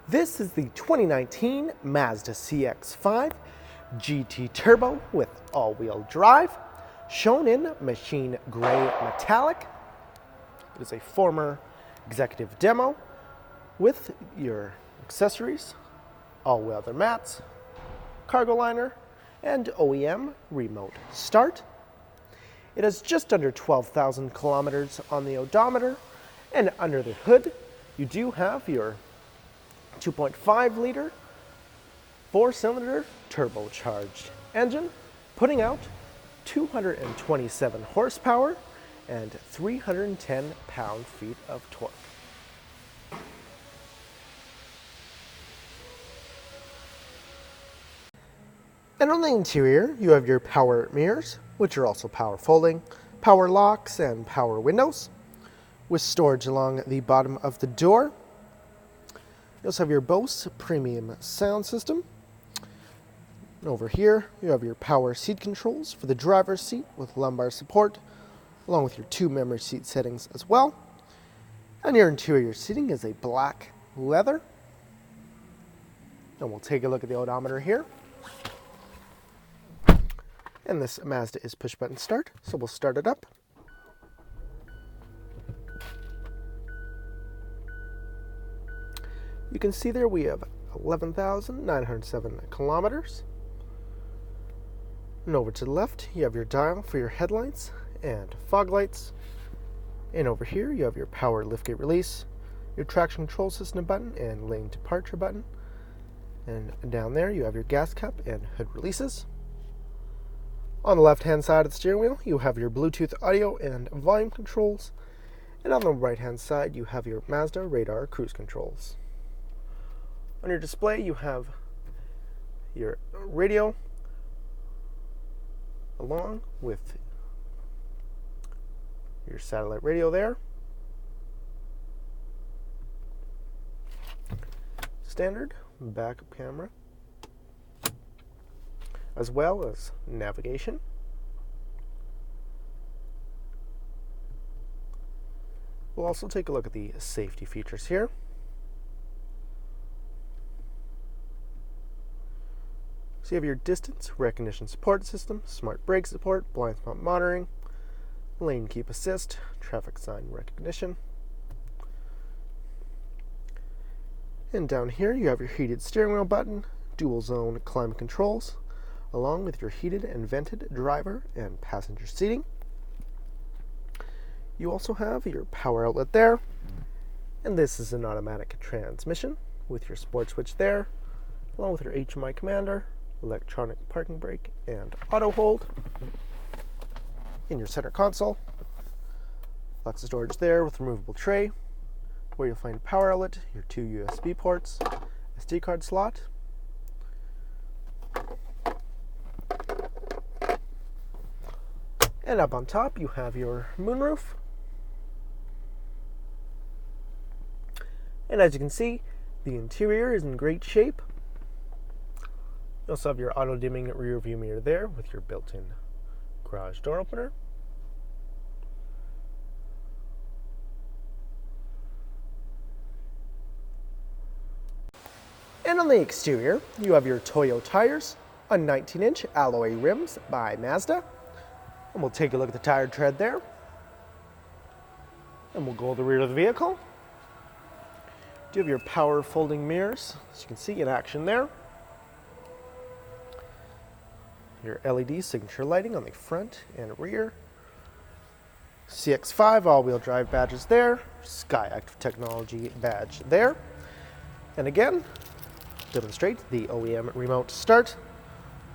This is the 2019 Mazda CX-5 GT Turbo with all-wheel drive, shown in machine gray metallic. It is a former executive demo with your accessories, all-weather mats, cargo liner, and OEM remote start. It has just under 12,000 kilometers on the odometer, and under the hood you do have your 2.5-liter, 4-cylinder turbocharged engine, putting out 227 horsepower and 310 pound-feet of torque. And on the interior, you have your power mirrors, which are also power folding, power locks, and power windows, with storage along the bottom of the door. You also have your BOSE premium sound system. And over here, you have your power seat controls for the driver's seat with lumbar support, along with your 2 memory seat settings as well. And your interior seating is a black leather. And we'll take a look at the odometer here. And this Mazda is push button start, so we'll start it up. You can see there we have 11,907 kilometers. And over to the left, you have your dial for your headlights and fog lights. And over here, you have your power liftgate release, your traction control system button, and lane departure button. And down there, you have your gas cap and hood releases. On the left-hand side of the steering wheel, you have your Bluetooth audio and volume controls. And on the right-hand side, you have your Mazda radar cruise controls. On your display, you have your radio, along with your satellite radio there. Standard backup camera, as well as navigation. We'll also take a look at the safety features here. So you have your distance recognition support system, smart brake support, blind spot monitoring, lane keep assist, traffic sign recognition. And down here you have your heated steering wheel button, dual zone climate controls, along with your heated and vented driver and passenger seating. You also have your power outlet there, and this is an automatic transmission with your sport switch there, along with your HMI commander, electronic parking brake, and auto hold. In your center console, lots of storage there with removable tray, where you'll find a power outlet, your 2 USB ports, SD card slot, and up on top you have your moonroof. And as you can see, the interior is in great shape. You also have your auto-dimming rear view mirror there with your built-in garage door opener. And on the exterior, you have your Toyo tires on 19-inch alloy rims by Mazda. And we'll take a look at the tire tread there. And we'll go to the rear of the vehicle. You have your power folding mirrors, as you can see in action there. Your LED signature lighting on the front and rear. CX-5 all-wheel drive badges there. i-ACTIV technology badge there. And again, demonstrate the OEM remote start.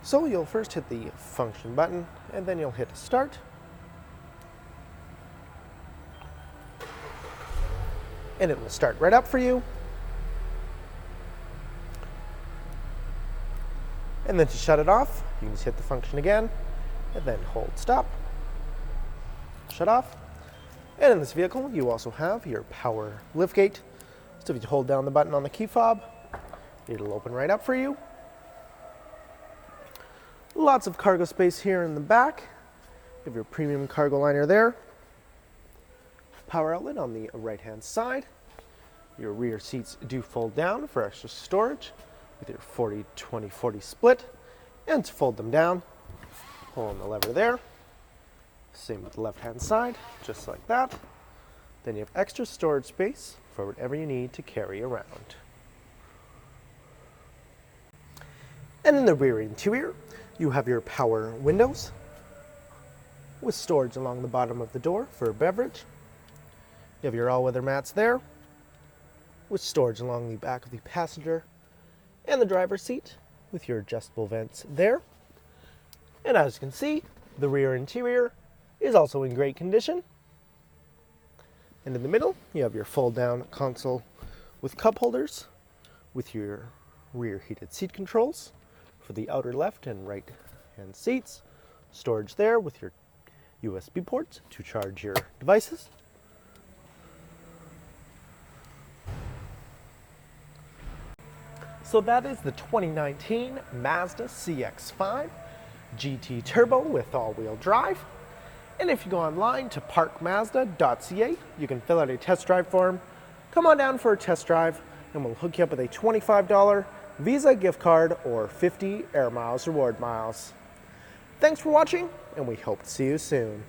So you'll first hit the function button, and then you'll hit start. And it will start right up for you. And then to shut it off, you can just hit the function again, and then hold stop, shut off. And in this vehicle, you also have your power liftgate. So if you hold down the button on the key fob, it'll open right up for you. Lots of cargo space here in the back. You have your premium cargo liner there. Power outlet on the right-hand side. Your rear seats do fold down for extra storage with your 40-20-40 split. And to fold them down, pull on the lever there. Same with the left-hand side, just like that. Then you have extra storage space for whatever you need to carry around. And in the rear interior, you have your power windows with storage along the bottom of the door for a beverage. You have your all-weather mats there with storage along the back of the passenger and the driver's seat with your adjustable vents there. And as you can see, the rear interior is also in great condition. And in the middle, you have your fold-down console with cup holders with your rear heated seat controls for the outer left and right hand seats. Storage there with your USB ports to charge your devices. So that is the 2019 Mazda CX-5 GT Turbo with all-wheel drive. And if you go online to parkmazda.ca, you can fill out a test drive form, come on down for a test drive, and we'll hook you up with a $25 Visa gift card or 50 Air Miles reward miles. Thanks for watching, and we hope to see you soon.